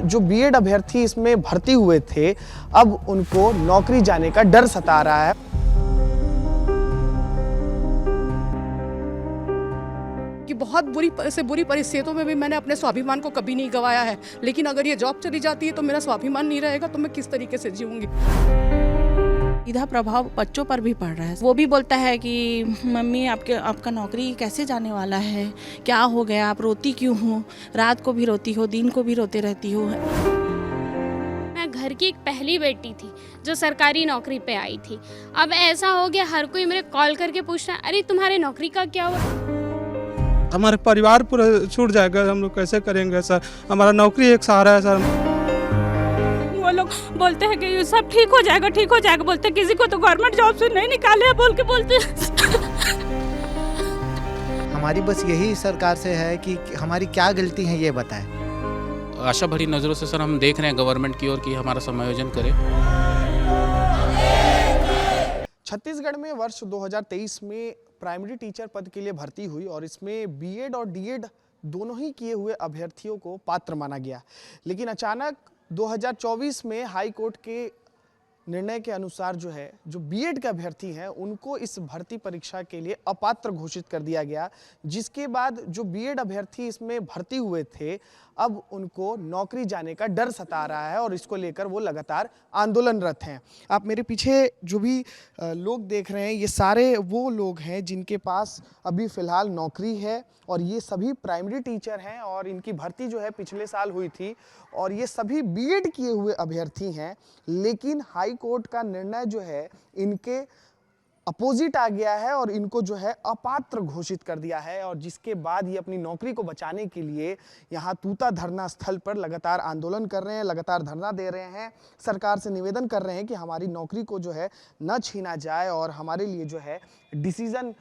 जो बीएड अभ्यर्थी इसमें भर्ती हुए थे, अब उनको नौकरी जाने का डर सता रहा है। कि बहुत बुरी परिस्थितियों में भी मैंने अपने स्वाभिमान को कभी नहीं गंवाया है, लेकिन अगर ये जॉब चली जाती है तो मेरा स्वाभिमान नहीं रहेगा तो मैं किस तरीके से जीऊंगी। सीधा प्रभाव बच्चों पर भी पड़ रहा है। वो भी बोलता है कि मम्मी आपका नौकरी कैसे जाने वाला है, क्या हो गया, आप रोती क्यों हो, रात को भी रोती हो, दिन को भी रोते रहती हो। मैं घर की एक पहली बेटी थी जो सरकारी नौकरी पे आई थी। अब ऐसा हो गया हर कोई मेरे कॉल करके पूछ रहा है, अरे तुम्हारे नौकरी का क्या हुआ। हमारे परिवार पूरा छूट जाएगा, हम लोग कैसे करेंगे सर। हमारा नौकरी एक सहारा है सर। वो लोग बोलते हैं कि सब ठीक हो जाएगा बोलते, किसी को तो गवर्नमेंट जॉब से नहीं निकाले बोल के बोलते। हमारी बस यही सरकार से है कि हमारी क्या गलती है ये बताएं। आशा भरी नज़रों से सर हम देख रहे हैं गवर्नमेंट की ओर कि हमारा समायोजन करे। छत्तीसगढ़ में वर्ष 2023 में प्राइमरी टीचर पद के लिए भर्ती हुई और इसमें बीएड और डीएड दोनों ही किए हुए अभ्यर्थियों को पात्र माना गया। लेकिन अचानक 2024 में हाई कोर्ट के निर्णय के अनुसार जो बीएड के अभ्यर्थी हैं उनको इस भर्ती परीक्षा के लिए अपात्र घोषित कर दिया गया, जिसके बाद जो बीएड अभ्यर्थी इसमें भर्ती हुए थे अब उनको नौकरी जाने का डर सता रहा है और इसको लेकर वो लगातार आंदोलनरत हैं। आप मेरे पीछे जो भी लोग देख रहे हैं ये सारे वो लोग हैं जिनके पास अभी फ़िलहाल नौकरी है और ये सभी प्राइमरी टीचर हैं और इनकी भर्ती पिछले साल हुई थी और ये सभी बीएड किए हुए अभ्यर्थी हैं। लेकिन हाई कोर्ट का निर्णय इनके अपोजिट आ गया है और इनको अपात्र घोषित कर दिया है और जिसके बाद ये अपनी नौकरी को बचाने के लिए यहाँ तूता धरना स्थल पर लगातार आंदोलन कर रहे हैं, लगातार धरना दे रहे हैं, सरकार से निवेदन कर रहे हैं कि हमारी नौकरी को न छीना जाए और हमारे लिए डिसीजन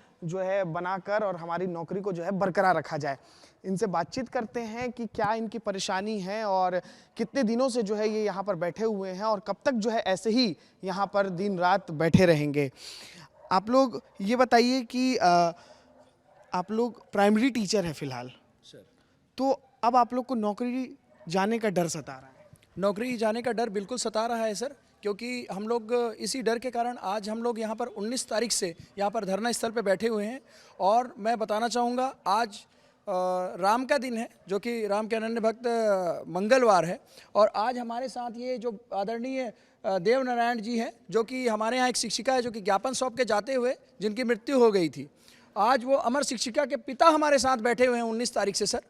बनाकर और हमारी नौकरी को बरकरार रखा जाए। इनसे बातचीत करते हैं कि क्या इनकी परेशानी है और कितने दिनों से ये यहाँ पर बैठे हुए हैं और कब तक ऐसे ही यहाँ पर दिन रात बैठे रहेंगे। आप लोग ये बताइए कि आप लोग प्राइमरी टीचर हैं फिलहाल सर, तो अब आप लोग को नौकरी जाने का डर सता रहा है। नौकरी जाने का डर बिल्कुल सता रहा है सर, क्योंकि हम लोग इसी डर के कारण आज हम लोग यहाँ पर 19 तारीख से यहाँ पर धरना स्थल पे बैठे हुए हैं। और मैं बताना चाहूँगा आज राम का दिन है, जो कि राम के अनन्य भक्त मंगलवार है। और आज हमारे साथ ये जो आदरणीय देव नारायण जी हैं, जो कि हमारे यहाँ एक शिक्षिका है जो कि ज्ञापन सौंप के जाते हुए जिनकी मृत्यु हो गई थी, आज वो अमर शिक्षिका के पिता हमारे साथ बैठे हुए हैं 19 तारीख से सर।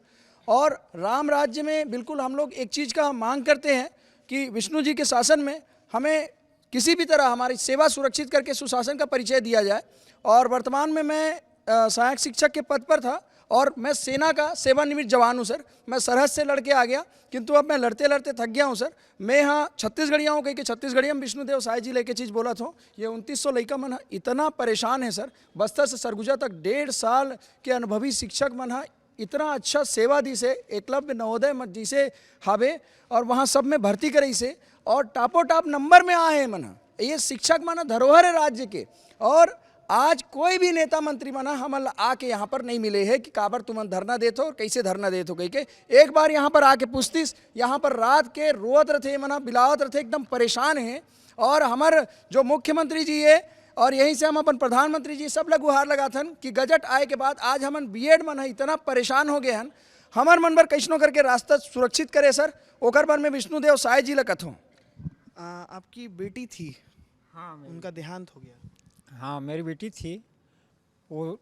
और राम राज्य में बिल्कुल हम लोग एक चीज़ का मांग करते हैं कि विष्णु जी के शासन में हमें किसी भी तरह हमारी सेवा सुरक्षित करके सुशासन का परिचय दिया जाए। और वर्तमान में मैं सहायक शिक्षक के पद पर था और मैं सेना का सेवानिवृत्त जवान हूँ सर। मैं सरहद से लड़के आ गया, किंतु अब मैं लड़ते लड़ते थक गया हूँ सर। मैं यहाँ छत्तीसगढ़िया हूँ, कहीं कि छत्तीसगढ़िया में विष्णुदेव साय जी लेके चीज़ बोला था। ये 2900 लड़का मन इतना परेशान है सर, बस्तर से सरगुजा तक 1.5 साल के अनुभवी शिक्षक मन इतना अच्छा सेवा दी से, एकलव्य नवोदय मत जी से हावे और वहाँ सब में भर्ती करी से और टापो टाप नंबर में आए हैं मन। ये शिक्षक मन धरोहर है राज्य के। और आज कोई भी नेता मंत्री मना हम आके यहाँ पर नहीं मिले हैं कि काबर तुम धरना देते हो और कैसे धरना देते हो कह के। एक बार यहाँ पर आके पूछतीस, यहाँ पर रात के रोत रहे मना बिलावत रहे, एकदम परेशान हैं। और हमार जो मुख्यमंत्री जी है और यहीं से हम अपन प्रधानमंत्री जी सब लोग गुहार लगाथन कि गजट आए के बाद आज हमन बीएड मन इतना परेशान हो गए हन, हमार मन पर कैसनो करके रास्ता सुरक्षित करे सर। ओकर पर मैं विष्णुदेव साय जी ला कथूँ। आपकी बेटी थी, हाँ, उनका देहांत हो गया। हाँ, मेरी बेटी थी, वो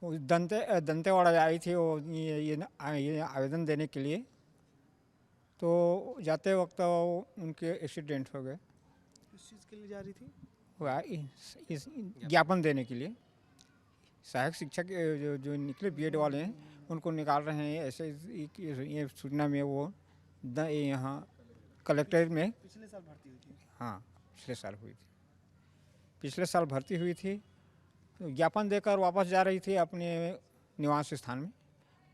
दंतेवाड़ा आई थी वो ये आवेदन देने के लिए। तो जाते वक्त उनके एक्सीडेंट हो गए। किस चीज़ के लिए जा रही थी? इस ज्ञापन देने के लिए। सहायक शिक्षक जो निकले बीएड वाले हैं उनको निकाल रहे हैं ऐसे। ये सूचना में वो यहाँ कलेक्ट्रेट में पिछले साल भर्ती हुई थी। हाँ, पिछले साल भर्ती हुई थी। तो ज्ञापन देकर वापस जा रही थी अपने निवास स्थान में,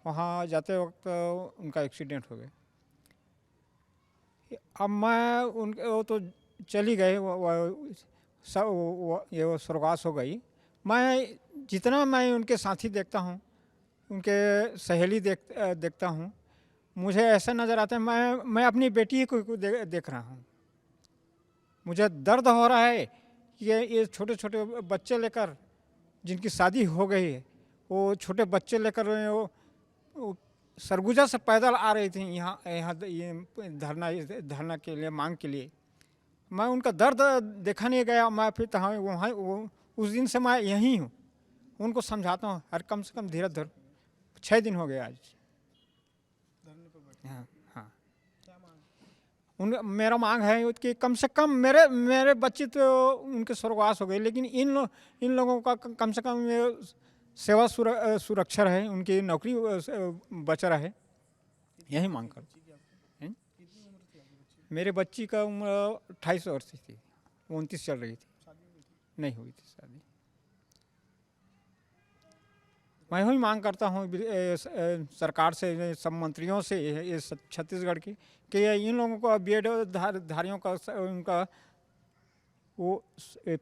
वहाँ जाते वक्त उनका एक्सीडेंट हो गया। अब मैं उनके वो तो चली गए, ये वो स्वर्गवास हो गई। मैं जितना मैं उनके साथी देखता हूँ, उनके सहेली देखता हूँ, मुझे ऐसा नज़र आता है मैं अपनी बेटी को देख रहा हूँ। मुझे दर्द हो रहा है कि ये छोटे छोटे बच्चे लेकर, जिनकी शादी हो गई है, वो छोटे बच्चे लेकर वो सरगुजा से पैदल आ रही थी यहाँ ये धरना के लिए, मांग के लिए। मैं उनका दर्द देखा नहीं गया। मैं फिर वहाँ उस दिन से मैं यहीं हूँ, उनको समझाता हूँ। हर कम से कम धीरे धर 6 दिन हो गए आज। हाँ हाँ, मेरा मांग है कि कम से कम मेरे बच्चे तो उनके स्वर्गवास हो गए, लेकिन इन लोगों का कम से कम सेवा सुरक्षा है, उनकी नौकरी बचा रहे, यही मांग कर। मेरे बच्ची का उम्र 28 वर्ष थी, 29 चल रही थी, नहीं हुई थी शादी। मैं वही मांग करता हूँ सरकार से, सब मंत्रियों से, ये छत्तीसगढ़ की, कि इन लोगों को बीएड धारियों का उनका वो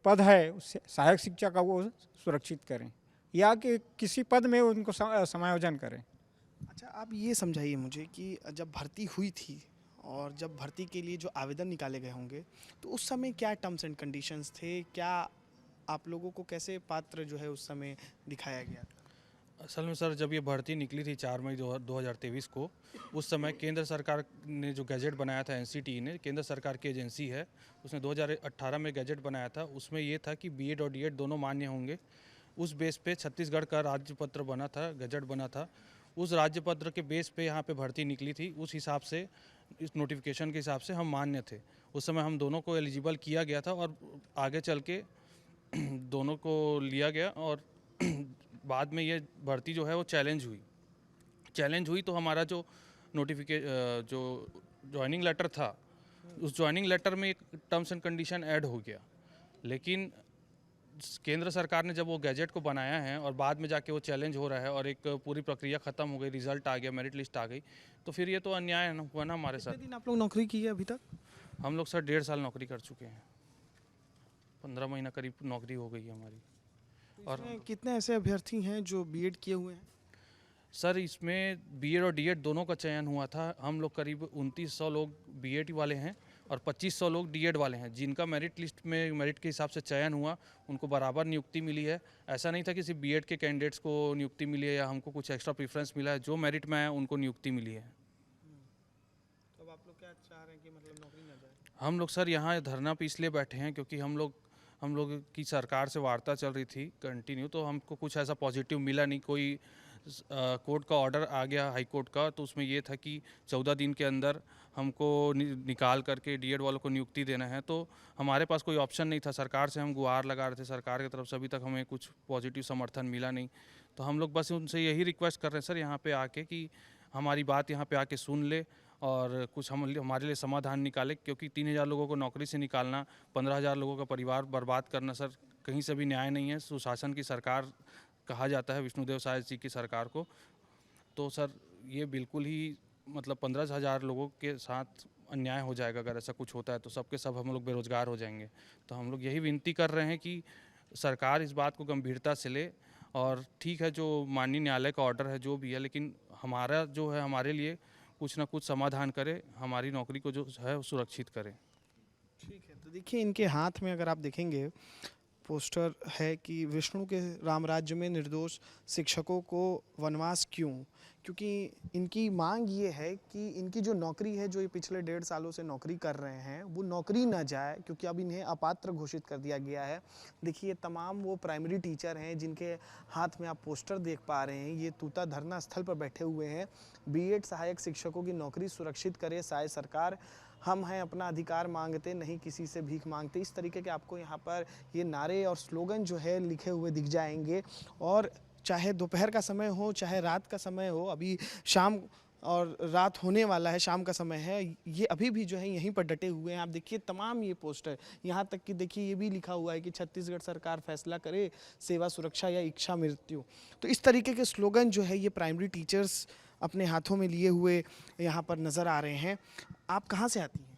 पद है सहायक शिक्षा का, वो सुरक्षित करें या कि किसी पद में उनको समायोजन करें। अच्छा, आप ये समझाइए मुझे कि जब भर्ती हुई थी और जब भर्ती के लिए जो आवेदन निकाले गए होंगे, तो उस समय क्या टर्म्स एंड कंडीशंस थे? क्या आप लोगों को कैसे पात्र जो है उस समय दिखाया गया था? असल में सर, जब ये भर्ती निकली थी 4 मई 2023 को, उस समय केंद्र सरकार ने जो गैजेट बनाया था, एनसीटी ने, केंद्र सरकार की एजेंसी है, उसने 2018 में गैजेट बनाया था। उसमें ये था कि बीएड और डीएड दोनों मान्य होंगे। उस बेस पे छत्तीसगढ़ का राज्य पत्र बना था, गैजेट बना था। उस राज्य पत्र के बेस पे यहाँ पे भर्ती निकली थी। उस हिसाब से, इस नोटिफिकेशन के हिसाब से हम मान्य थे। उस समय हम दोनों को एलिजिबल किया गया था और आगे चल के दोनों को लिया गया। और बाद में ये भर्ती जो है वो चैलेंज हुई तो हमारा जो जो ज्वाइनिंग लेटर था, उस ज्वाइनिंग लेटर में एक टर्म्स एंड कंडीशन ऐड हो गया। लेकिन केंद्र सरकार ने जब वो गैजेट को बनाया है और बाद में जाके वो चैलेंज हो रहा है और एक पूरी प्रक्रिया ख़त्म हो गई, रिजल्ट आ गया, मेरिट लिस्ट आ गई, तो फिर ये तो अन्याय हुआ ना हमारे साथ। कितने दिन आप लोग नौकरी की है अभी तक? हम लोग सर 1.5 साल नौकरी कर चुके हैं, 15 महीना करीब नौकरी हो गई है हमारी। और कितने ऐसे अभ्यर्थी हैं जो बीएड किए हुए हैं? सर, इसमें बीएड और डीएड दोनों का चयन हुआ था। हम लोग करीब 2900 लोग बीएड वाले हैं और 2500 लोग डीएड वाले हैं, जिनका मेरिट लिस्ट में मेरिट के हिसाब से चयन हुआ, उनको बराबर नियुक्ति मिली है। ऐसा नहीं था कि सिर्फ बीएड के कैंडिडेट्स को नियुक्ति मिली है या हमको कुछ एक्स्ट्रा प्रेफरेंस मिला है। जो मेरिट में आया उनको नियुक्ति मिली है। तो अब आप लोग क्या चाह रहे हैं कि मतलब नौकरी ना जाए? हम लोग सर यहाँ धरना पे इसलिए बैठे हैं क्योंकि हम लोग की सरकार से वार्ता चल रही थी कंटिन्यू, तो हमको कुछ ऐसा पॉजिटिव मिला नहीं। कोई कोर्ट का ऑर्डर आ गया, हाई कोर्ट का, तो उसमें ये था कि 14 दिन के अंदर हमको निकाल करके डीएड वालों को नियुक्ति देना है। तो हमारे पास कोई ऑप्शन नहीं था। सरकार से हम गुहार लगा रहे थे, सरकार की तरफ से अभी तक हमें कुछ पॉजिटिव समर्थन मिला नहीं। तो हम लोग बस उनसे यही रिक्वेस्ट कर रहे हैं सर, यहाँ पे आके कि हमारी बात यहाँ पे आके सुन ले और कुछ हमारे लिए समाधान निकाले, क्योंकि 3000 लोगों को नौकरी से निकालना, 15,000 लोगों का परिवार बर्बाद करना सर कहीं से भी न्याय नहीं है। सुशासन की सरकार कहा जाता है विष्णुदेव साय जी की सरकार को। तो सर ये बिल्कुल ही मतलब 15,000 लोगों के साथ अन्याय हो जाएगा। अगर ऐसा कुछ होता है तो सबके सब हम लोग बेरोजगार हो जाएंगे। तो हम लोग यही विनती कर रहे हैं कि सरकार इस बात को गंभीरता से ले और ठीक है, जो माननीय न्यायालय का ऑर्डर है जो भी है, लेकिन हमारा जो है हमारे लिए कुछ ना कुछ समाधान करे, हमारी नौकरी को जो है वो सुरक्षित करे। ठीक है, तो देखिए इनके हाथ में अगर आप देखेंगे पोस्टर है कि विष्णु के राम राज्य में निर्दोष शिक्षकों को वनवास क्यों? क्योंकि इनकी मांग ये है कि इनकी जो नौकरी है, जो ये पिछले 1.5 सालों से नौकरी कर रहे हैं, वो नौकरी ना जाए, क्योंकि अब इन्हें अपात्र घोषित कर दिया गया है। देखिए तमाम वो प्राइमरी टीचर हैं जिनके हाथ में आप पोस्टर देख पा रहे हैं, ये तूता धरना स्थल पर बैठे हुए हैं। बीएड सहायक शिक्षकों की नौकरी सुरक्षित करे साय सरकार, हम हैं अपना अधिकार मांगते, नहीं किसी से भीख मांगते। इस तरीके के आपको यहाँ पर ये नारे और स्लोगन जो है लिखे हुए दिख जाएंगे। और चाहे दोपहर का समय हो, चाहे रात का समय हो, अभी शाम और रात होने वाला है, शाम का समय है, ये अभी भी जो है यहीं पर डटे हुए हैं। आप देखिए तमाम ये पोस्टर, यहाँ तक कि देखिए ये भी लिखा हुआ है कि छत्तीसगढ़ सरकार फैसला करे, सेवा सुरक्षा या इच्छा मृत्यु। तो इस तरीके के स्लोगन जो है ये प्राइमरी टीचर्स अपने हाथों में लिए हुए यहाँ पर नज़र आ रहे हैं। आप कहाँ से आती हैं?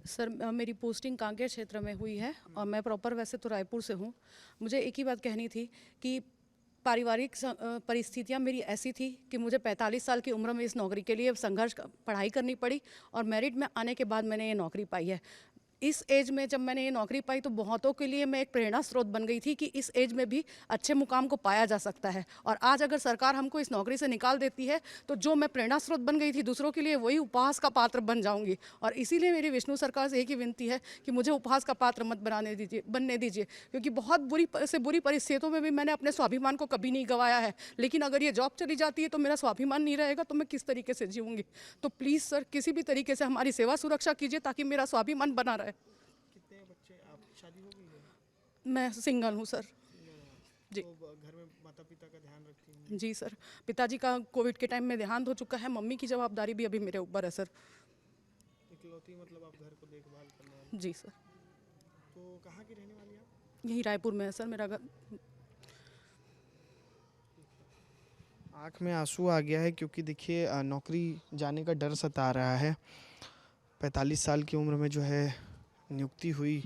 सर मेरी पोस्टिंग कांकेर क्षेत्र में हुई है और मैं प्रॉपर वैसे तो रायपुर से हूँ। मुझे एक ही बात कहनी थी कि पारिवारिक परिस्थितियाँ मेरी ऐसी थी कि मुझे 45 साल की उम्र में इस नौकरी के लिए पढ़ाई करनी पड़ी और मेरिट में आने के बाद मैंने ये नौकरी पाई है। इस एज में जब मैंने ये नौकरी पाई तो बहुतों के लिए मैं एक प्रेरणा स्रोत बन गई थी कि इस एज में भी अच्छे मुकाम को पाया जा सकता है। और आज अगर सरकार हमको इस नौकरी से निकाल देती है तो जो मैं प्रेरणा स्रोत बन गई थी दूसरों के लिए, वही उपहास का पात्र बन जाऊंगी। और इसीलिए मेरी विष्णु सरकार से एक ही विनती है कि मुझे उपहास का पात्र मत बनने दीजिए, क्योंकि बहुत बुरी परिस्थितियों में भी मैंने अपने स्वाभिमान को कभी नहीं गंवाया है। लेकिन अगर ये जॉब चली जाती है तो मेरा स्वाभिमान नहीं रहेगा तो मैं किस तरीके से जीऊँगी। तो प्लीज़ सर, किसी भी तरीके से हमारी सेवा सुरक्षा कीजिए ताकि मेरा स्वाभिमान बना रहे। कितने बच्चे, आप शादी हो गई है? मैं सिंगल हूँ सर जी। तो घर में माता पिता का ध्यान रखती हैं? जी सर, पिताजी का कोविड के टाइम में देहांत हो चुका है। मम्मी की जवाबदारी भी अभी मेरे ऊपर है सर। इकलौती मतलब आप घर को देखभाल करने वाली? जी सर। तो कहाँ की रहने वाली आप? यही रायपुर में है सर मेरा घर। आँख में आंसू आ गया है क्योंकि देखिए नौकरी जाने का डर सता रहा है। 45 साल की उम्र में जो है नियुक्ति हुई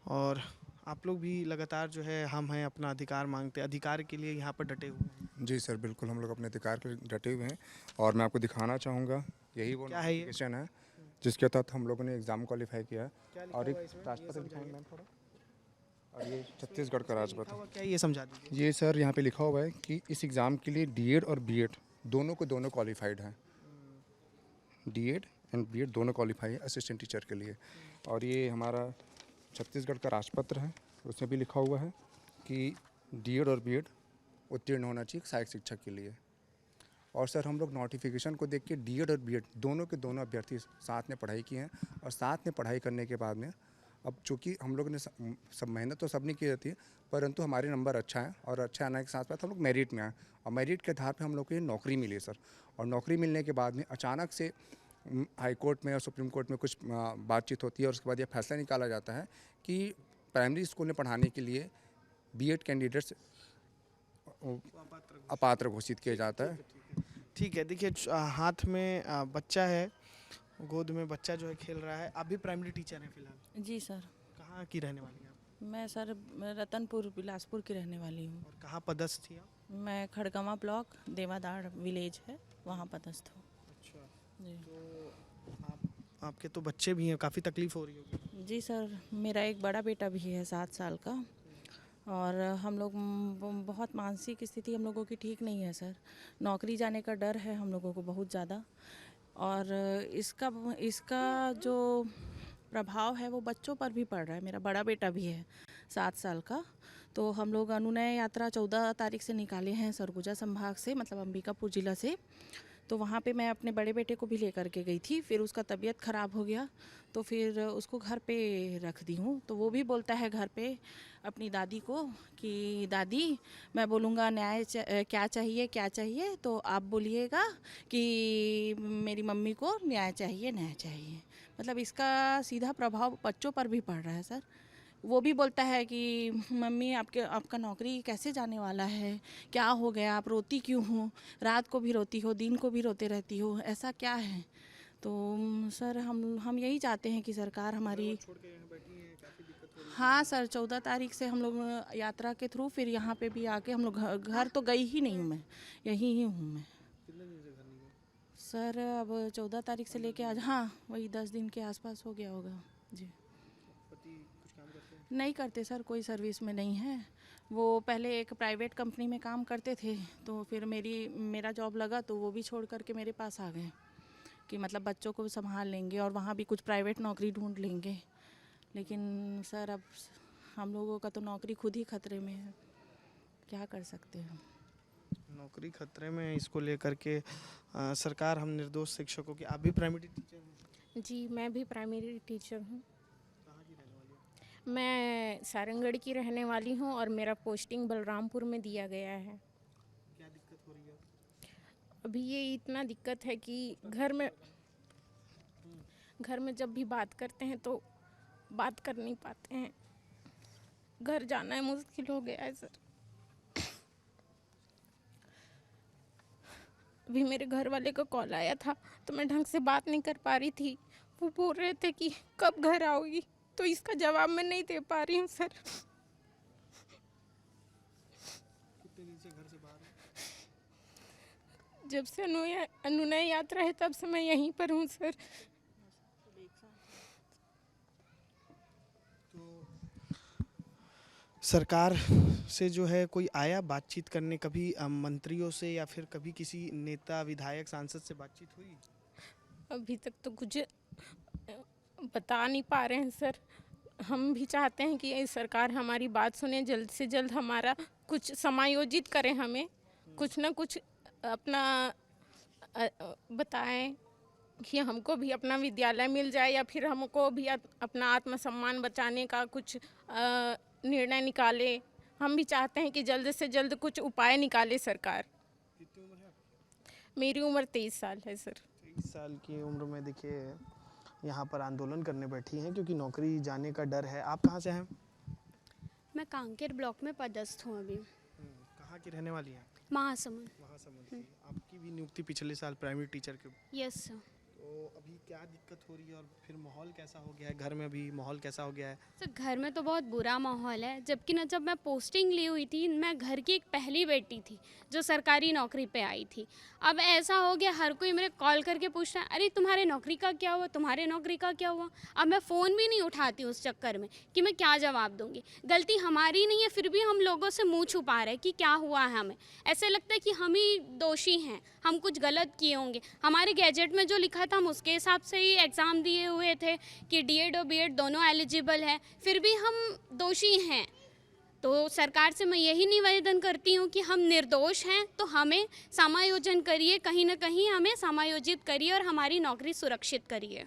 और आप लोग भी लगातार जो है हम हैं अपना अधिकार मांगते, अधिकार के लिए यहाँ पर डटे हुए हैं। जी सर, बिल्कुल हम लोग अपने अधिकार के लिए डटे हुए हैं और मैं आपको दिखाना चाहूँगा यही वो क्या है ये? नोटिफिकेशन है जिसके तहत हम लोगों ने एग्ज़ाम क्वालिफाई किया है। क्या लिखा और एक हुआ है इसमें? ये राजपत्र समझाइए। दिखाएंगे मैम थोड़ा। और ये छत्तीसगढ़ का लिखा राजपत्र। हुआ क्या है ये समझा दीजिए। ये सर यहाँ पे लिखा हुआ है कि इस एग्ज़ाम के लिए डीएड और बीएड दोनों को दोनों क्वालिफाइड हैं। डीएड एंड बीएड दोनों क्वालिफाई है असिस्टेंट टीचर के लिए। और ये हमारा छत्तीसगढ़ का राजपत्र है, उसमें भी लिखा हुआ है कि डीएड और बीएड उत्तीर्ण होना चाहिए सहायक शिक्षक के लिए। और सर हम लोग नोटिफिकेशन को देख के डीएड और बीएड दोनों के दोनों अभ्यर्थी साथ में पढ़ाई किए हैं और साथ में पढ़ाई करने के बाद में अब चूँकि हम लोग ने सब मेहनत तो सब ने की रहती है, परंतु हमारे नंबर अच्छा है और अच्छे आने के साथ साथ हम लोग मेरिट में आए और मेरिट के आधार पर हम लोग को ये नौकरी मिली सर। और नौकरी मिलने के बाद में अचानक से हाई कोर्ट में और सुप्रीम कोर्ट में कुछ बातचीत होती है और उसके बाद ये फैसला निकाला जाता है कि प्राइमरी स्कूल में पढ़ाने के लिए बीएड कैंडिडेट्स अपात्र घोषित किया जाता है। ठीक है, देखिए हाथ में बच्चा है, गोद में बच्चा जो है खेल रहा है। आप भी प्राइमरी टीचर हैं फिलहाल? जी सर। कहाँ की रहने वाली हैं आप? मैं सर रतनपुर बिलासपुर की रहने वाली हूँ। और कहाँ पदस्थ थी आप? मैं खड़गवा ब्लॉक देवादार विलेज है, वहाँ पदस्थ हूँ। अच्छा, जी। तो आपके तो बच्चे भी हैं, काफ़ी तकलीफ हो रही होगी। जी सर, मेरा एक बड़ा बेटा भी है 7 साल का और हम लोग बहुत मानसिक स्थिति हम लोगों की ठीक नहीं है सर। नौकरी जाने का डर है हम लोगों को बहुत ज़्यादा और इसका जो प्रभाव है वो बच्चों पर भी पड़ रहा है। मेरा बड़ा बेटा भी है 7 साल का। तो हम लोग अनुनय यात्रा 14 तारीख से निकाले हैं सरगुजा संभाग से, मतलब अंबिकापुर ज़िला से। तो वहाँ पे मैं अपने बड़े बेटे को भी लेकर के गई थी, फिर उसका तबीयत ख़राब हो गया तो फिर उसको घर पे रख दी हूँ। तो वो भी बोलता है घर पे अपनी दादी को कि दादी मैं बोलूँगा न्याय क्या चाहिए तो आप बोलिएगा कि मेरी मम्मी को न्याय चाहिए। मतलब इसका सीधा प्रभाव बच्चों पर भी पड़ रहा है सर। वो भी बोलता है कि मम्मी आपका नौकरी कैसे जाने वाला है, क्या हो गया, आप रोती क्यों हो, रात को भी रोती हो, दिन को भी रोते रहती हो, ऐसा क्या है। तो सर हम यही चाहते हैं कि सरकार हमारी, हाँ सर 14 तारीख से हम लोग यात्रा के थ्रू फिर यहाँ पे भी आके हम लोग घर तो गई ही नहीं हूँ मैं, यहीं ही हूँ मैं। सर अब 14 तारीख से लेके आज, हाँ वही 10 दिन के आसपास हो गया होगा जी। नहीं करते सर, कोई सर्विस में नहीं है। वो पहले एक प्राइवेट कंपनी में काम करते थे तो फिर मेरा जॉब लगा तो वो भी छोड़ करके मेरे पास आ गए कि मतलब बच्चों को संभाल लेंगे और वहाँ भी कुछ प्राइवेट नौकरी ढूंढ लेंगे। लेकिन सर अब हम लोगों का तो नौकरी खुद ही खतरे में है, क्या कर सकते हैं। नौकरी खतरे में है, इसको लेकर के सरकार हम निर्दोष शिक्षकों की। आप भी प्राइमरी टीचर हैं? जी मैं भी प्राइमरी टीचर हूँ। कहाँ की रहने वाली हैं? मैं सारंगढ़ की रहने वाली हूँ और मेरा पोस्टिंग बलरामपुर में दिया गया है। क्या दिक्कत हो रही है? अभी ये इतना दिक्कत है कि घर में जब भी बात करते हैं तो बात कर नहीं पाते हैं, घर जाना है मुश्किल हो गया है सर। अभी मेरे घर वाले का कॉल आया था तो मैं ढंग से बात नहीं कर पा रही थी। वो बोल रहे थे कि कब घर आओगी, तो इसका जवाब मैं नहीं दे पा रही हूँ सर। कितने दिन से घर से बाहर हो? जब से अनुनय यात्रा है तब से मैं यहीं पर हूँ सर। सरकार से जो है कोई आया बातचीत करने कभी मंत्रियों से या फिर कभी किसी नेता विधायक सांसद से बातचीत हुई? अभी तक तो कुछ बता नहीं पा रहे हैं सर। हम भी चाहते हैं कि ये सरकार हमारी बात सुने, जल्द से जल्द हमारा कुछ समायोजित करें, हमें कुछ ना कुछ अपना बताएं कि हमको भी अपना विद्यालय मिल जाए या फिर हमको भी अपना आत्मसम्मान बचाने का कुछ निर्णय निकाले। हम भी चाहते हैं कि जल्द से जल्द कुछ उपाय निकाले सरकार। कितनी उम्र है? मेरी उम्र 23 साल है सर। 23 साल की उम्र में देखिए यहाँ पर आंदोलन करने बैठी हैं क्योंकि नौकरी जाने का डर है। आप कहाँ से हैं? मैं कांकेर ब्लॉक में पदस्थ हूँ अभी। कहाँ की रहने वाली हैं? महासमुंद। महासमुंद की। आपकी भी नियुक्ति पिछले साल प्राइमरी टीचर के। Yes sir. तो अभी क्या दिक्कत हो रही है और फिर माहौल कैसा हो गया है घर में? अभी माहौल कैसा हो गया है? सर घर में तो बहुत बुरा माहौल है, जबकि ना जब मैं पोस्टिंग ली हुई थी मैं घर की एक पहली बेटी थी जो सरकारी नौकरी पे आई थी। अब ऐसा हो गया हर कोई मेरे कॉल करके पूछ रहा है अरे तुम्हारे नौकरी का क्या हुआ, तुम्हारे नौकरी का क्या हुआ। अब मैं फ़ोन भी नहीं उठाती उस चक्कर में कि मैं क्या जवाब दूंगी। गलती हमारी नहीं है फिर भी हम लोगों से मुँह छुपा रहे हैं कि क्या हुआ है। हमें ऐसे लगता है कि हम ही दोषी हैं, हम कुछ गलत किए होंगे। हमारे गैजेट में जो लिखा था हम उसके हिसाब से ही एग्ज़ाम दिए हुए थे कि डीएड और बीएड दोनों एलिजिबल है, फिर भी हम दोषी हैं। तो सरकार से मैं यही निवेदन करती हूँ कि हम निर्दोष हैं तो हमें समायोजन करिए, कहीं ना कहीं हमें समायोजित करिए और हमारी नौकरी सुरक्षित करिए।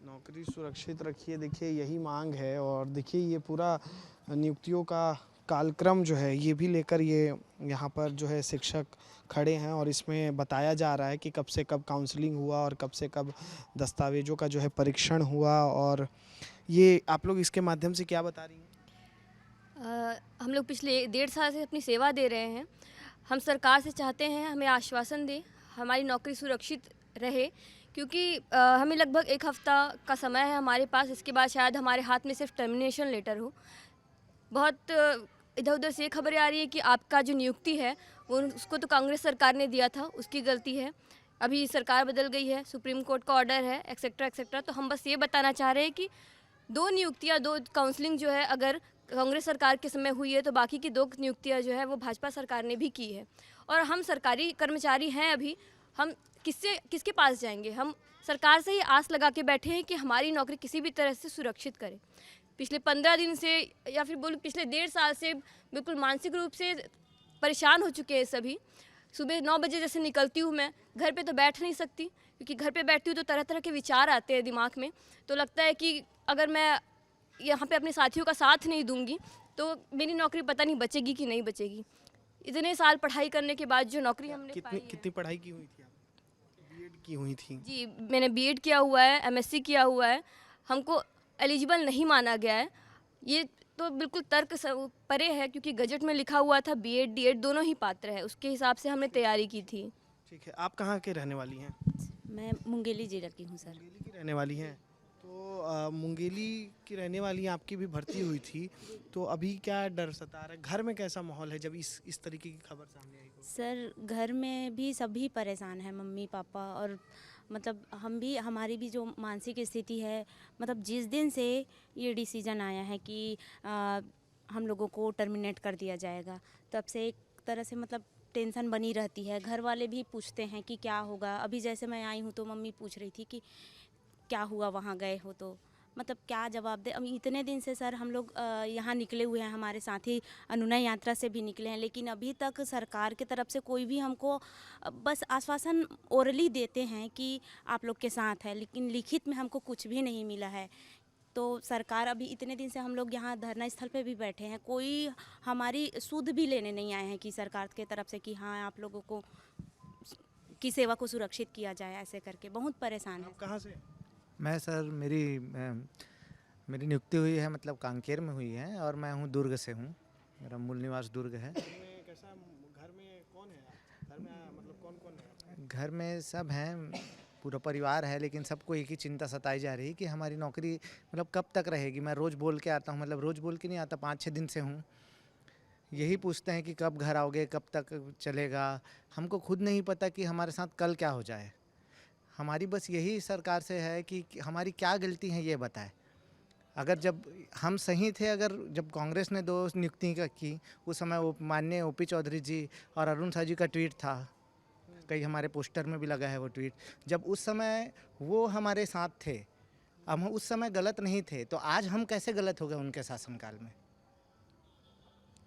नौकरी सुरक्षित रखिए, देखिए यही मांग है। और देखिए ये पूरा नियुक्तियों का कालक्रम जो है ये भी लेकर ये यहाँ पर जो है शिक्षक खड़े हैं और इसमें बताया जा रहा है कि कब से कब काउंसलिंग हुआ और कब से कब दस्तावेजों का जो है परीक्षण हुआ। और ये आप लोग इसके माध्यम से क्या बता रही हैं? हम लोग पिछले 1.5 साल से अपनी सेवा दे रहे हैं। हम सरकार से चाहते हैं हमें आश्वासन दे, हमारी नौकरी सुरक्षित रहे, क्योंकि हमें लगभग 1 हफ्ता का समय है हमारे पास। इसके बाद शायद हमारे हाथ में सिर्फ टर्मिनेशन लेटर हो। बहुत इधर उधर से ये खबरें आ रही है कि आपका जो नियुक्ति है वो उसको तो कांग्रेस सरकार ने दिया था, उसकी गलती है। अभी सरकार बदल गई है, सुप्रीम कोर्ट का ऑर्डर है, एक्सेट्रा एक्सेट्रा। तो हम बस ये बताना चाह रहे हैं कि 2 नियुक्तियाँ, 2 काउंसलिंग जो है अगर कांग्रेस सरकार के समय हुई है तो बाकी की 2 नियुक्तियाँ जो है वो भाजपा सरकार ने भी की है। और हम सरकारी कर्मचारी हैं, अभी हम किसके पास जाएंगे? हम सरकार से ही आस लगा के बैठे हैं कि हमारी नौकरी किसी भी तरह से सुरक्षित करे। पिछले 15 दिन से या फिर बोलूँ पिछले 1.5 साल से बिल्कुल मानसिक रूप से परेशान हो चुके हैं सभी। सुबह 9 बजे जैसे निकलती हूँ मैं, घर पे तो बैठ नहीं सकती, क्योंकि घर पे बैठती हूँ तो तरह तरह के विचार आते हैं दिमाग में। तो लगता है कि अगर मैं यहाँ पे अपने साथियों का साथ नहीं दूंगी तो मेरी नौकरी पता नहीं बचेगी कि नहीं बचेगी। इतने साल पढ़ाई करने के बाद जो नौकरी हमने पाई है। कितनी पढ़ाई की हुई थी आप? बीएड की हुई थी? जी, मैंने बीएड किया हुआ है, एमएससी किया हुआ है। हमको एलिजिबल नहीं माना गया है। ये तो बिल्कुल तर्क परे है, क्योंकि गजट में लिखा हुआ था बीएड डीएड दोनों ही पात्र है, उसके हिसाब से हमने तैयारी की थी। ठीक है, आप कहाँ के रहने वाली हैं? मैं मुंगेली जिला की हूँ सर। मुंगेली की रहने वाली हैं। तो मुंगेली की रहने वाली हैं, आपकी भी भर्ती हुई थी, तो अभी क्या डर सता रहा है? घर में कैसा माहौल है जब इस तरीके की खबर सामने आई? सर घर में भी सभी परेशान हैं, मम्मी पापा और मतलब हम भी, हमारी भी जो मानसिक स्थिति है, मतलब जिस दिन से ये डिसीजन आया है कि हम लोगों को टर्मिनेट कर दिया जाएगा, तब से एक तरह से मतलब टेंशन बनी रहती है। घर वाले भी पूछते हैं कि क्या होगा। अभी जैसे मैं आई हूँ तो मम्मी पूछ रही थी कि क्या हुआ, वहाँ गए हो तो मतलब क्या जवाब दे। अब इतने दिन से सर हम लोग यहाँ निकले हुए हैं, हमारे साथी अनुनय यात्रा से भी निकले हैं, लेकिन अभी तक सरकार की तरफ से कोई भी हमको बस आश्वासन ओरली देते हैं कि आप लोग के साथ है, लेकिन लिखित में हमको कुछ भी नहीं मिला है। तो सरकार, अभी इतने दिन से हम लोग यहाँ धरना स्थल पे भी बैठे हैं, कोई हमारी सुध भी लेने नहीं आए हैं कि सरकार की तरफ से कि हाँ आप लोगों को की सेवा को सुरक्षित किया जाए, ऐसे करके बहुत परेशान है। कहाँ से? मैं सर मेरी नियुक्ति हुई है मतलब कांकेर में हुई है और मैं हूँ दुर्ग से हूँ, मेरा मूल निवास दुर्ग है। कैसा घर में कौन है? घर में मतलब कौन कौन है? घर में सब हैं, पूरा परिवार है, लेकिन सबको एक ही चिंता सताई जा रही है कि हमारी नौकरी मतलब कब तक रहेगी। मैं रोज़ बोल के आता हूँ, मतलब रोज़ बोल के नहीं आता, 5-6 दिन से हूँ यही पूछते हैं कि कब घर आओगे, कब तक चलेगा। हमको खुद नहीं पता कि हमारे साथ कल क्या हो जाए। हमारी बस यही सरकार से है कि हमारी क्या गलती है ये बताए। अगर जब हम सही थे, अगर जब कांग्रेस ने 2 नियुक्ति की, उस समय वो माननीय ओपी चौधरी जी और अरुण शाह जी का ट्वीट था, कई हमारे पोस्टर में भी लगा है वो ट्वीट। जब उस समय वो हमारे साथ थे, हम उस समय गलत नहीं थे, तो आज हम कैसे गलत हो गए उनके शासनकाल में।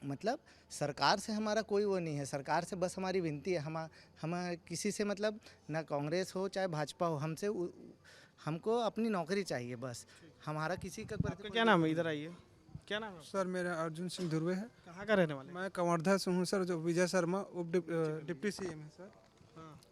मतलब सरकार से हमारा कोई वो नहीं है, सरकार से बस हमारी विनती है। हम किसी से मतलब ना कांग्रेस हो चाहे भाजपा हो, हमको अपनी नौकरी चाहिए बस। हमारा किसी का आपका क्या नाम है? इधर आइए, क्या नाम है? सर मेरा अर्जुन सिंह ध्रुवे है। कहाँ का रहने वाले? मैं कवर्धा से हूँ सर। जो विजय शर्मा डिप्टी सीएम है सर।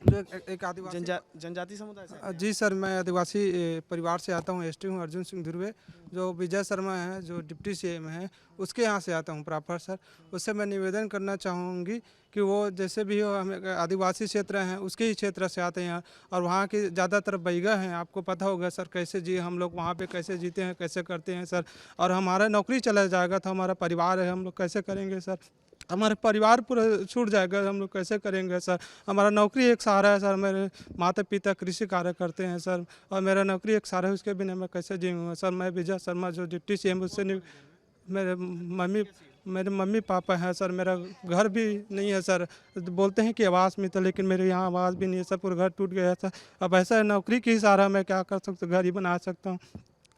जो एक आदिवासी जनजाति समुदाय से? जी सर, मैं आदिवासी परिवार से आता हूँ, एसटी हूँ, अर्जुन सिंह ध्रुवे। जो विजय शर्मा है जो डिप्टी सीएम है, उसके यहाँ से आता हूँ प्रॉपर सर। उससे मैं निवेदन करना चाहूँगी कि वो जैसे भी हो, हमें आदिवासी क्षेत्र हैं उसके ही क्षेत्र से आते हैं और वहाँ के ज़्यादातर बैगा हैं। आपको पता होगा सर कैसे जी हम लोग वहाँ पे कैसे जीते हैं, कैसे करते हैं सर। और हमारा नौकरी चला जाएगा तो हमारा परिवार है, हम लोग कैसे करेंगे सर? हमारे परिवार पूरा छूट जाएगा, हम लोग कैसे करेंगे सर? हमारा नौकरी एक सहारा है सर। मेरे माता पिता कृषि कार्य करते हैं सर और मेरा नौकरी एक सहारा है, उसके बिना मैं कैसे जीऊँगा सर? मैं विजय शर्मा जो डिप्टी सीएम, उससे मेरे मम्मी पापा हैं सर। मेरा घर भी नहीं है सर। बोलते हैं कि आवास में था, लेकिन मेरे यहाँ आवास भी नहीं है सर, पूरा घर टूट गया सर। अब ऐसा है, नौकरी की सहारा मैं क्या कर सकता हूँ? घर ही बना सकता हूँ।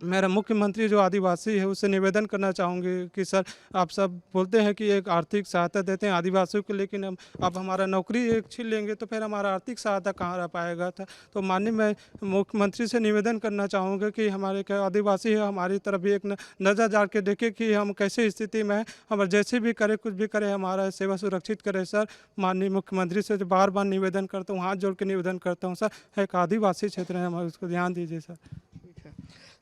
मेरा मुख्यमंत्री जो आदिवासी है उससे निवेदन करना चाहूँगी कि सर आप सब बोलते हैं कि एक आर्थिक सहायता देते हैं आदिवासियों को, लेकिन अब हमारा नौकरी एक छीन लेंगे तो फिर हमारा आर्थिक सहायता कहाँ रह पाएगा था? तो माननीय मैं मुख्यमंत्री से निवेदन करना चाहूँगा कि हमारे क्या आदिवासी है, हमारी तरफ भी एक नज़र डाल के देखे कि हम कैसे स्थिति में हैं। हम जैसे भी करें, कुछ भी करें, हमारा सेवा सुरक्षित करें सर। माननीय मुख्यमंत्री से बार बार निवेदन करता हूँ, हाथ जोड़ के निवेदन करता हूँ सर। एक आदिवासी क्षेत्र है हमारे, उसको ध्यान दीजिए सर।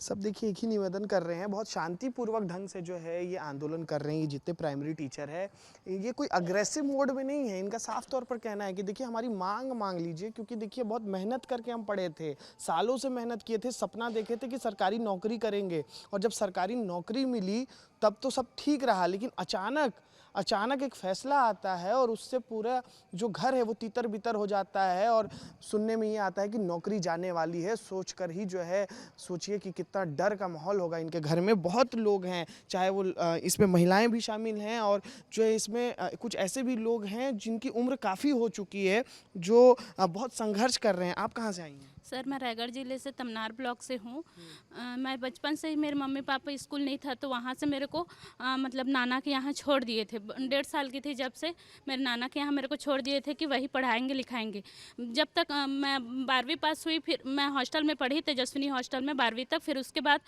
सब देखिए एक ही निवेदन कर रहे हैं, बहुत शांतिपूर्वक ढंग से जो है ये आंदोलन कर रहे हैं। ये जितने प्राइमरी टीचर है, ये कोई अग्रेसिव मोड में नहीं है। इनका साफ तौर पर कहना है कि देखिए हमारी मांग लीजिए, क्योंकि देखिए बहुत मेहनत करके हम पढ़े थे, सालों से मेहनत किए थे, सपना देखे थे कि सरकारी नौकरी करेंगे, और जब सरकारी नौकरी मिली तब तो सब ठीक रहा, लेकिन अचानक एक फैसला आता है और उससे पूरा जो घर है वो तितर बितर हो जाता है। और सुनने में ये आता है कि नौकरी जाने वाली है, सोचकर ही जो है सोचिए कि कितना डर का माहौल होगा इनके घर में। बहुत लोग हैं, चाहे वो इसमें महिलाएं भी शामिल हैं और जो है इसमें कुछ ऐसे भी लोग हैं जिनकी उम्र काफ़ी हो चुकी है, जो बहुत संघर्ष कर रहे हैं। आप कहाँ से आई हैं? सर मैं रायगढ़ ज़िले से तमनार ब्लॉक से हूँ। मैं बचपन से ही, मेरे मम्मी पापा स्कूल नहीं था तो वहाँ से मेरे को मतलब नाना के यहाँ छोड़ दिए थे। 1.5 साल की थी जब से मेरे नाना के यहाँ मेरे को छोड़ दिए थे कि वही पढ़ाएंगे लिखाएंगे। जब तक मैं 12वीं पास हुई, फिर मैं हॉस्टल में पढ़ी, तेजस्विनी हॉस्टल में 12वीं तक। फिर उसके बाद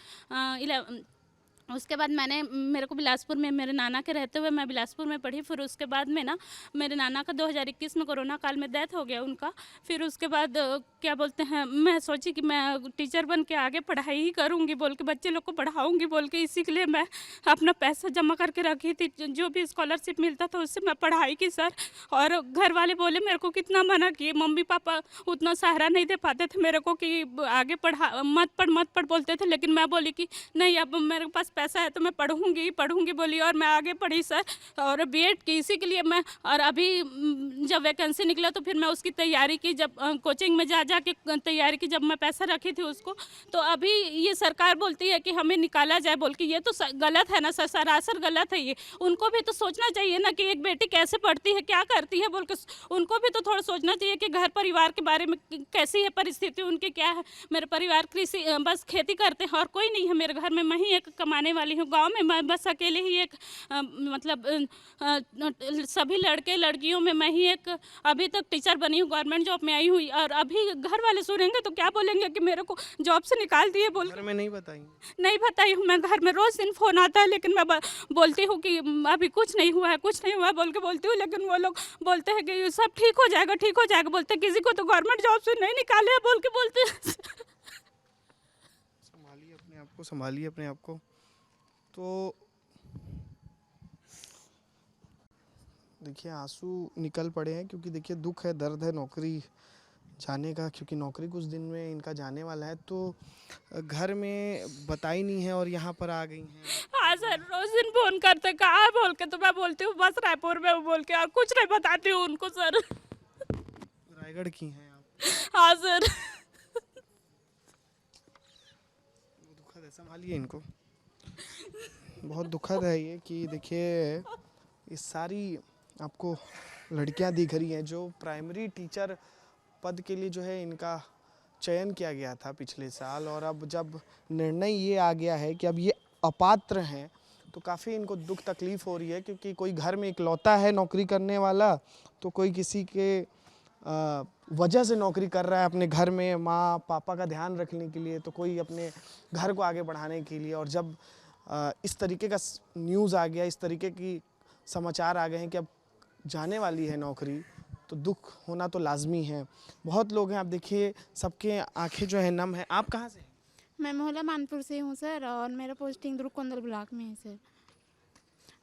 मेरे को बिलासपुर में, मेरे नाना के रहते हुए मैं बिलासपुर में पढ़ी। फिर उसके बाद में ना मेरे नाना का 2021 में कोरोना काल में डेथ हो गया उनका। फिर उसके बाद क्या बोलते हैं, मैं सोची कि मैं टीचर बन के आगे पढ़ाई ही करूँगी बोल के, बच्चे लोग को पढ़ाऊँगी बोल के। इसी के लिए मैं अपना पैसा जमा करके रखी थी, जो भी स्कॉलरशिप मिलता था उससे मैं पढ़ाई की सर। और घर वाले बोले, मेरे को कितना मना किए, मम्मी पापा उतना सहारा नहीं दे पाते थे मेरे को कि आगे मत पढ़ बोलते थे। लेकिन मैं बोली कि नहीं, अब मेरे पास पैसा है तो मैं पढ़ूंगी बोली, और मैं आगे पढ़ी सर। और बीएड की इसी के लिए मैं, और अभी जब वैकेंसी निकला तो फिर मैं उसकी तैयारी की, जब कोचिंग में जा के तैयारी की, जब मैं पैसा रखी थी उसको। तो अभी ये सरकार बोलती है कि हमें निकाला जाए बोल के, ये तो गलत है ना सर, सरासर गलत है ये। उनको भी तो सोचना चाहिए ना कि एक बेटी कैसे पढ़ती है, क्या करती है बोल के। उनको भी तो थोड़ा सोचना चाहिए कि घर परिवार के बारे में कैसी है परिस्थिति उनकी, क्या है। मेरे परिवार कृषि बस खेती करते हैं और कोई नहीं है मेरे घर में। मैं ही एक कमाने वाली हूँ। गांव में मैं बस अकेले ही एक मतलब सभी लड़के लड़कियों में मैं ही एक अभी तक टीचर बनी हूँ, गवर्नमेंट जॉब में आई हुई। और अभी घर वाले सुनेंगे तो क्या बोलेंगे कि मेरे को जॉब से निकाल दिए बोल। घर में नहीं बताई हूँ मैं। घर में रोज दिन फोन आता है, लेकिन मैं बोलती हूँ कि अभी कुछ नहीं हुआ है बोल के बोलती हूँ। लेकिन वो लोग बोलते हैं कि सब ठीक हो जाएगा बोलते। किसी को तो गवर्नमेंट जॉब से नहीं निकाले बोल के बोलते। संभालिए अपने आप को। तो देखिए आंसू निकल पड़े हैं, क्योंकि देखिए दुख है, दर्द है। नौकरी जाने का, क्योंकि नौकरी कुछ दिन में इनका जाने वाला है, तो घर में बताई नहीं है और यहाँ पर आ गई हैं। हाँ सर, रोज दिन फोन करते कहाँ है बोल के, तो मैं बोलती हूँ बस रायपुर में हूँ बोल के, और कुछ नहीं बताती हूँ उनको सर। रायगढ़ की हैं आप? हाँ सर। दुखद है, संभालिए इनको। बहुत दुखद है ये कि देखिए इस सारी आपको लड़कियां दिख रही हैं जो प्राइमरी टीचर पद के लिए जो है इनका चयन किया गया था पिछले साल, और अब जब निर्णय ये आ गया है कि अब ये अपात्र हैं तो काफ़ी इनको दुख तकलीफ़ हो रही है, क्योंकि कोई घर में इकलौता है नौकरी करने वाला, तो कोई किसी के वजह से नौकरी कर रहा है अपने घर में माँ पापा का ध्यान रखने के लिए, तो कोई अपने घर को आगे बढ़ाने के लिए। और जब इस तरीके का न्यूज़ आ गया, इस तरीके की समाचार आ गए हैं कि अब जाने वाली है नौकरी, तो दुख होना तो लाजमी है। बहुत लोग हैं, आप देखिए सबके आंखें जो है नम है। आप कहाँ से हैं? मैं मोहल्ला मानपुर से हूँ सर, और मेरा पोस्टिंग दुर्गकोंदल ब्लॉक में है सर।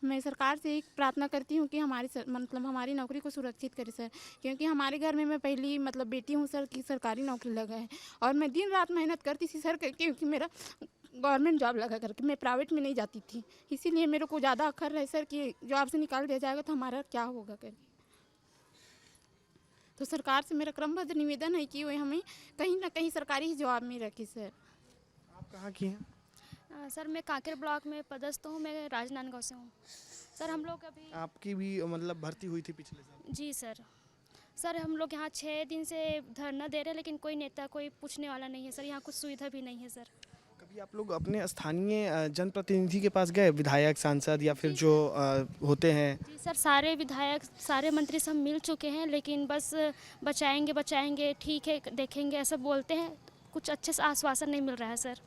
मैं सरकार से एक प्रार्थना करती हूँ कि हमारी नौकरी को सुरक्षित करे सर, क्योंकि हमारे घर में मैं पहली बेटी हूँ सर कि सरकारी नौकरी लगा है, और मैं दिन रात मेहनत करती थी सर, क्योंकि मेरा गवर्नमेंट जॉब लगा करके मैं प्राइवेट में नहीं जाती थी, इसीलिए मेरे को ज़्यादा अखर है सर कि जॉब से निकाल दिया जाएगा तो हमारा क्या होगा करके। तो सरकार से मेरा क्रमबद्ध निवेदन है कि वो हमें कहीं ना कहीं सरकारी जॉब में रखे सर। आप कहाँ की हैं? सर मैं कांकेर ब्लॉक में पदस्थ हूँ, मैं राजनांदगांव से हूँ सर। हम लोग अभी आपकी भी भर्ती हुई थी पिछले साल? जी सर हम लोग यहाँ 6 दिन से धरना दे रहे हैं, लेकिन कोई नेता कोई पूछने वाला नहीं है सर, यहाँ कुछ सुविधा भी नहीं है सर। कभी आप लोग अपने स्थानीय जनप्रतिनिधि के पास गए, विधायक सांसद या फिर जो होते हैं? जी सर, सारे विधायक सारे मंत्री सब मिल चुके हैं, लेकिन बस बचाएंगे ठीक है देखेंगे ऐसा बोलते हैं, कुछ अच्छे से आश्वासन नहीं मिल रहा है सर।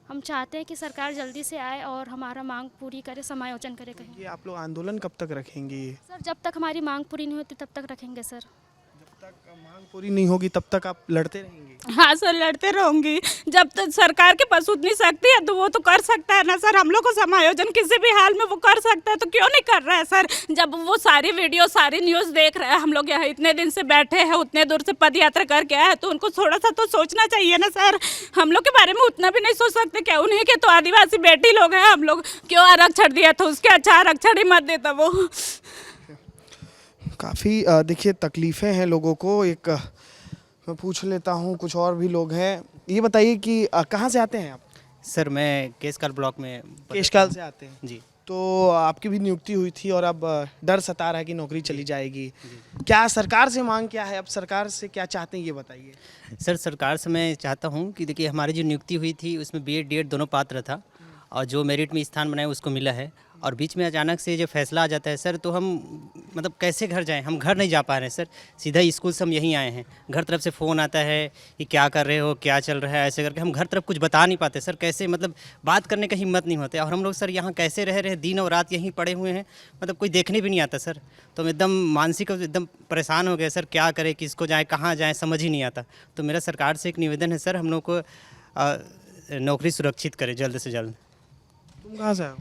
हम चाहते हैं कि सरकार जल्दी से आए और हमारा मांग पूरी करे, समायोजन करे कहीं। ये आप लोग आंदोलन कब तक रखेंगे? सर जब तक हमारी मांग पूरी नहीं होती तब तक रखेंगे सर। जब तक मांग पूरी नहीं होगी तब तक आप लड़ते रहेंगे? हाँ सर, लड़ते रहूंगी। जब तक सरकार के पास उतनी शक्ति है तो वो तो कर सकता है ना सर, हम लोग को समायोजन किसी भी हाल में वो कर सकता है, तो क्यों नहीं कर रहा है सर? जब वो सारी वीडियो सारी न्यूज़ देख रहे हैं, हम लोग यहाँ इतने दिन से बैठे हैं, उतने दूर से पद यात्रा करके आए हैं, तो उनको थोड़ा सा तो सोचना चाहिए ना सर। हम लोग के बारे में उतना भी नहीं सोच सकते क्या? उन्हीं के तो आदिवासी बेटी लोग हैं हम लोग, क्यों आरक्षण दिया था? उसके अच्छा आरक्षण ही मत देता वो। काफ़ी देखिए तकलीफ़ें हैं लोगों को। एक मैं पूछ लेता हूँ, कुछ और भी लोग हैं। ये बताइए कि कहाँ से आते हैं आप? सर मैं केशकाल ब्लॉक में। केशकाल से आते हैं जी। तो आपकी भी नियुक्ति हुई थी और अब डर सता रहा है कि नौकरी चली जाएगी। क्या सरकार से मांग क्या है, अब सरकार से क्या चाहते हैं ये बताइए। सर सरकार से मैं चाहता हूँ कि देखिए हमारी जो नियुक्ति हुई थी उसमें बीएड डीएड दोनों पात्र था, और जो मेरिट में स्थान बनाए उसको मिला है, और बीच में अचानक से जो फैसला आ जाता है सर, तो हम कैसे घर जाएं? हम घर नहीं जा पा रहे हैं सर, सीधा स्कूल से हम यहीं आए हैं। घर तरफ से फ़ोन आता है कि क्या कर रहे हो, क्या चल रहा है, ऐसे करके हम घर तरफ कुछ बता नहीं पाते सर। कैसे बात करने का हिम्मत नहीं होता, और हम लोग सर यहाँ कैसे रह रहे हैं, दिन और रात यहीं पड़े हुए हैं, कोई देखने भी नहीं आता सर। तो हम एकदम मानसिक एकदम परेशान हो गए सर, क्या करें, किसको जाएँ, कहाँ जाएँ, समझ ही नहीं आता। तो मेरा सरकार से एक निवेदन है सर, हम लोग को नौकरी सुरक्षित करें जल्द से जल्द। तुम कहाँ से आए हो?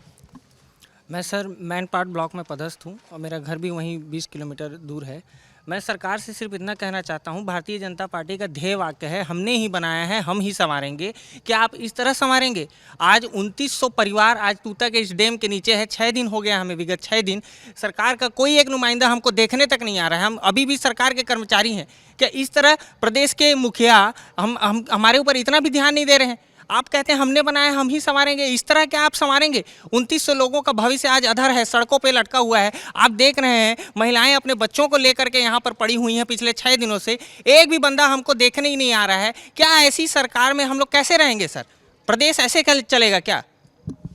मैं सर मैनपाट ब्लॉक में पदस्थ हूँ, और मेरा घर भी वहीं 20 किलोमीटर दूर है। मैं सरकार से सिर्फ इतना कहना चाहता हूँ, भारतीय जनता पार्टी का ध्येय वाक्य है, हमने ही बनाया है, हम ही संवारेंगे। क्या आप इस तरह संवारेंगे? आज 2900 परिवार आज तूता के इस डैम के नीचे है। 6 दिन हो गया हमें, विगत 6 दिन सरकार का कोई एक नुमाइंदा हमको देखने तक नहीं आ रहा है। हम अभी भी सरकार के कर्मचारी हैं। क्या इस तरह प्रदेश के मुखिया हमारे ऊपर इतना भी ध्यान नहीं दे रहे हैं? आप कहते हैं हमने बनाया, हम ही संवारेंगे, इस तरह क्या आप संवारेंगे? 2900 लोगों का भविष्य आज अधर है, सड़कों पे लटका हुआ है। आप देख रहे हैं महिलाएं अपने बच्चों को लेकर के यहाँ पर पड़ी हुई हैं पिछले 6 दिनों से, एक भी बंदा हमको देखने ही नहीं आ रहा है। क्या ऐसी सरकार में हम लोग कैसे रहेंगे सर? प्रदेश ऐसे चलेगा क्या?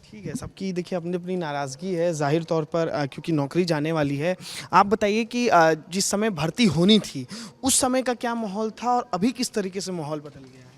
ठीक है, सबकी देखिए अपनी अपनी नाराज़गी है जाहिर तौर पर, क्योंकि नौकरी जाने वाली है। आप बताइए कि जिस समय भर्ती होनी थी उस समय का क्या माहौल था और अभी किस तरीके से माहौल बदल गया है?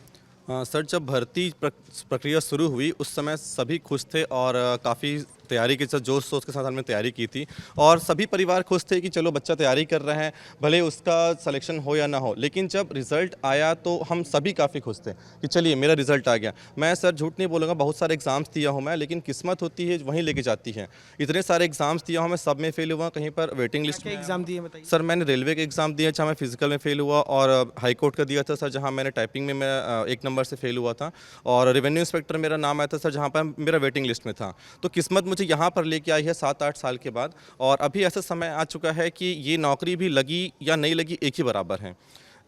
सर जब भर्ती प्रक्रिया शुरू हुई उस समय सभी खुश थे और काफ़ी तैयारी के साथ जोश सोच के साथ हमने तैयारी की थी और सभी परिवार खुश थे कि चलो बच्चा तैयारी कर रहा है, भले उसका सिलेक्शन हो या ना हो। लेकिन जब रिज़ल्ट आया तो हम सभी काफ़ी खुश थे कि चलिए मेरा रिज़ल्ट आ गया। मैं सर झूठ नहीं बोलूँगा, बहुत सारे एग्ज़ाम्स दिया हूँ मैं, लेकिन किस्मत होती है वहीं लेके जाती है। इतने सारे एग्ज़ाम्स दिया हूँ मैं, सब में फेल हुआ, कहीं पर वेटिंग लिस्ट में। एग्जाम दिए बताइए सर मैंने रेलवे के एग्ज़ाम दिए जहाँ मैं फिजिकल में फेल हुआ, और हाई कोर्ट का दिया था सर जहाँ मैंने टाइपिंग में मैं 1 नंबर से फेल हुआ था, और रेवेन्यू इंस्पेक्टर मेरा नाम आया था सर जहाँ पर मेरा वेटिंग लिस्ट में था। तो किस्मत मुझे यहाँ पर लेके आई है 7-8 साल के बाद, और अभी ऐसा समय आ चुका है कि ये नौकरी भी लगी या नहीं लगी एक ही बराबर है।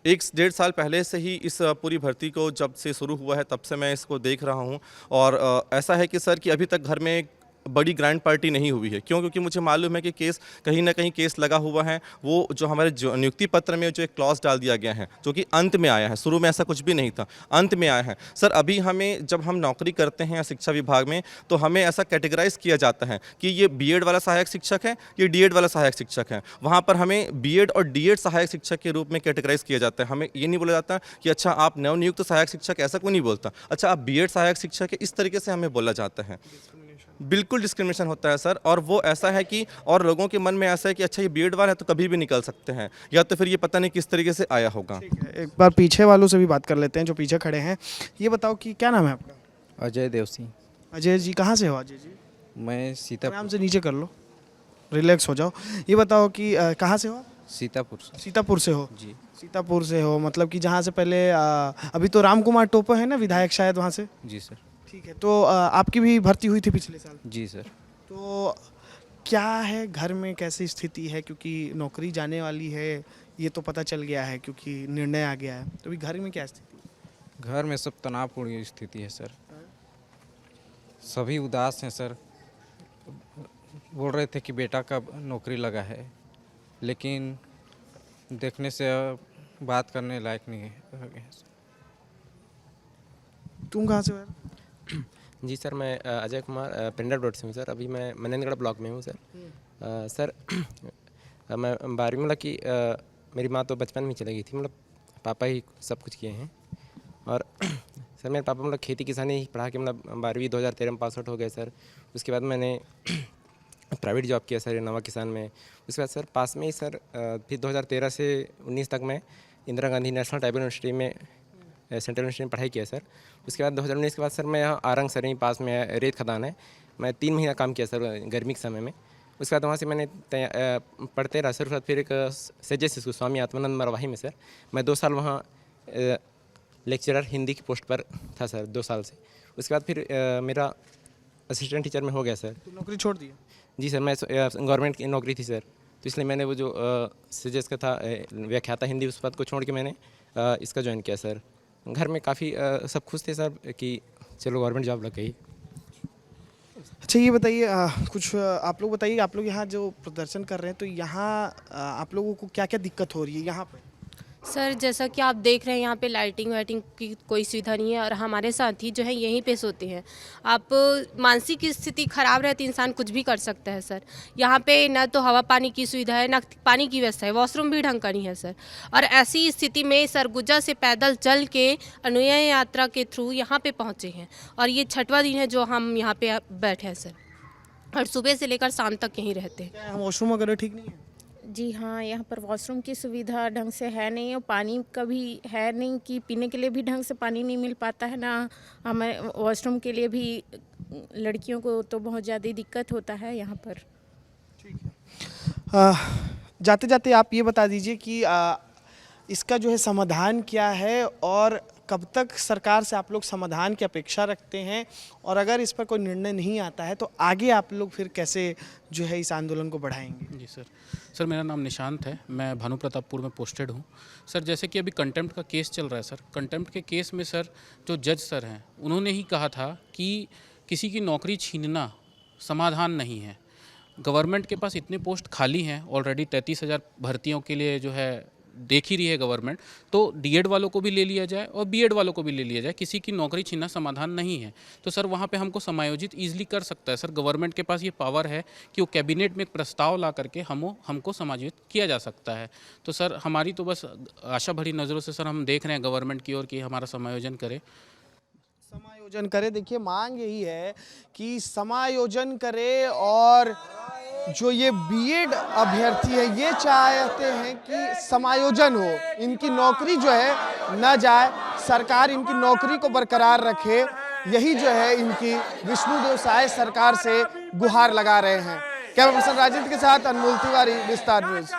1-1.5 साल पहले से ही इस पूरी भर्ती को जब से शुरू हुआ है तब से मैं इसको देख रहा हूँ, और ऐसा है कि सर कि अभी तक घर में बड़ी ग्रैंड पार्टी नहीं हुई है। क्यों? क्योंकि मुझे मालूम है कि केस कहीं ना कहीं केस लगा हुआ है। वो जो हमारे जो नियुक्ति पत्र में जो एक क्लॉज डाल दिया गया है, जो कि अंत में आया है, शुरू में ऐसा कुछ भी नहीं था, अंत में आया है। सर अभी हमें जब हम नौकरी करते हैं शिक्षा विभाग में तो हमें ऐसा कैटेगराइज किया जाता है कि ये बीएड वाला सहायक शिक्षक है, ये डीएड वाला सहायक शिक्षक है। वहाँ पर हमें बीएड और डीएड सहायक शिक्षक के रूप में कैटेगराइज किया जाता है। हमें ये नहीं बोला जाता कि अच्छा आप नवनियुक्त सहायक शिक्षक, ऐसा कोई नहीं बोलता, अच्छा आप बीएड सहायक शिक्षक है, इस तरीके से हमें बोला जाता है। बिल्कुल डिस्क्रिमिनेशन होता है सर, और वो ऐसा है कि और लोगों के मन में ऐसा है कि अच्छा ये बीएड वाला है तो कभी भी निकल सकते हैं, या तो फिर ये पता नहीं किस तरीके से आया होगा। एक बार पीछे वालों से भी बात कर लेते हैं जो पीछे खड़े हैं। ये बताओ कि क्या नाम है आपका? अजय देव सिंह। अजय जी कहाँ से हो? अजय जी मैं सीतापुर। आराम से नीचे कर लो, रिलैक्स हो जाओ। ये बताओ कि कहाँ से हो? सीतापुर से। सीतापुर से हो जी। सीतापुर से हो, मतलब कि जहाँ से पहले अभी तो राम कुमार टोपो है ना विधायक, शायद वहाँ से। जी सर। ठीक है, तो आपकी भी भर्ती हुई थी पिछले साल? जी सर। तो क्या है घर में, कैसी स्थिति है? क्योंकि नौकरी जाने वाली है ये तो पता चल गया है क्योंकि निर्णय आ गया है, तो अभी घर में क्या स्थिति? घर में सब तनावपूर्ण स्थिति है सर, सभी उदास हैं सर। बोल रहे थे कि बेटा का नौकरी लगा है, लेकिन देखने से बात करने लायक नहीं है। तुम कहाँ से हो यार? जी सर, मैं अजय कुमार पेंडर रोड से हूँ सर। अभी मैं मनेंद्रगढ़ ब्लॉक में हूँ सर। सर मैं 12वीं मतलब कि मेरी माँ तो बचपन में चली गई थी, मतलब पापा ही सब कुछ किए हैं। और सर मेरे पापा मतलब खेती किसानी ही पढ़ा के मतलब 12वीं 2013 में पास आउट हो गए सर। उसके बाद मैंने प्राइवेट जॉब किया सर नवा किसान में। उसके बाद सर पास में ही सर फिर 2013 से 19 तक मैं Indira Gandhi national tribal university में सेंट्रल यूनिवर्सिटी में पढ़ाई किया सर। उसके बाद 2019 के बाद सर मैं यहाँ आरंग सर पास में रेत खदान है, मैं 3 महीना काम किया सर गर्मी के समय में। उसके बाद वहाँ से मैंने पढ़ते रहा सर। फिर एक सेजेस स्कूल स्वामी आत्मानंद मरवाही में सर मैं 2 साल वहाँ लेक्चरर हिंदी की पोस्ट पर था सर 2 साल से। उसके बाद फिर मेरा असिस्टेंट टीचर में हो गया सर। तो नौकरी छोड़ दी? जी सर, मैं गवर्नमेंट की नौकरी थी सर, तो इसलिए मैंने वो जो सेजेस का था व्याख्याता हिंदी उस पद को छोड़ के मैंने इसका ज्वाइन किया सर। घर में काफ़ी सब खुश थे सर कि चलो गवर्नमेंट जॉब लग गई। अच्छा ये बताइए कुछ आप लोग बताइए, आप लोग यहाँ जो प्रदर्शन कर रहे हैं तो यहाँ आप लोगों को क्या क्या दिक्कत हो रही है यहाँ पर? सर जैसा कि आप देख रहे हैं यहाँ पे लाइटिंग वाइटिंग की कोई सुविधा नहीं है, और हमारे साथी जो है यहीं पे सोते हैं। आप मानसिक स्थिति ख़राब रहती इंसान कुछ भी कर सकता है सर। यहाँ पे ना तो हवा पानी की सुविधा है, ना पानी की व्यवस्था है, वॉशरूम भी ढंग का नहीं है सर। और ऐसी स्थिति में सरगुजा से पैदल चल के अनुयायी यात्रा के थ्रू यहाँ पे पहुँचे हैं, और ये 6वां दिन है जो हम यहाँ पे बैठे हैं सर, और सुबह से लेकर शाम तक यहीं रहते हैं। वॉशरूम वगैरह ठीक नहीं है? जी हाँ, यहाँ पर वॉशरूम की सुविधा ढंग से है नहीं, और पानी का भी है नहीं कि पीने के लिए भी ढंग से पानी नहीं मिल पाता है, ना हमें वॉशरूम के लिए भी लड़कियों को तो बहुत ज़्यादा दिक्कत होता है यहाँ पर। जाते जाते आप ये बता दीजिए कि इसका जो है समाधान क्या है, और कब तक सरकार से आप लोग समाधान की अपेक्षा रखते हैं, और अगर इस पर कोई निर्णय नहीं आता है तो आगे आप लोग फिर कैसे जो है इस आंदोलन को बढ़ाएंगे? जी सर, मेरा नाम निशांत है, मैं भानु प्रतापपुर में पोस्टेड हूँ सर। जैसे कि अभी कंटेम्प्ट का केस चल रहा है सर, कंटेम्प्ट के केस में सर जो जज सर हैं उन्होंने ही कहा था कि किसी की नौकरी छीनना समाधान नहीं है। गवर्नमेंट के पास इतने पोस्ट खाली हैं ऑलरेडी, 33,000 भर्तियों के लिए जो है देख ही रही है गवर्नमेंट, तो डीएड वालों को भी ले लिया जाए और बीएड वालों को भी ले लिया जाए। किसी की नौकरी छीनना समाधान नहीं है। तो सर वहाँ पे हमको समायोजित ईजिली कर सकता है सर, गवर्नमेंट के पास ये पावर है कि वो कैबिनेट में एक प्रस्ताव ला करके हमको समायोजित किया जा सकता है। तो सर हमारी तो बस आशा भरी नज़रों से सर हम देख रहे हैं गवर्नमेंट की ओर कि हमारा समायोजन करे। समायोजन करे। देखिए मांग यही है कि समायोजन करे और जो ये बीएड अभ्यर्थी है ये चाहते हैं कि समायोजन हो, इनकी नौकरी जो है न जाए, सरकार इनकी नौकरी को बरकरार रखे। यही जो है इनकी विष्णुदेव साय सरकार से गुहार लगा रहे हैं। कैमरा पर्सन राजेंद्र के साथ अनमोल तिवारी, विस्तार न्यूज।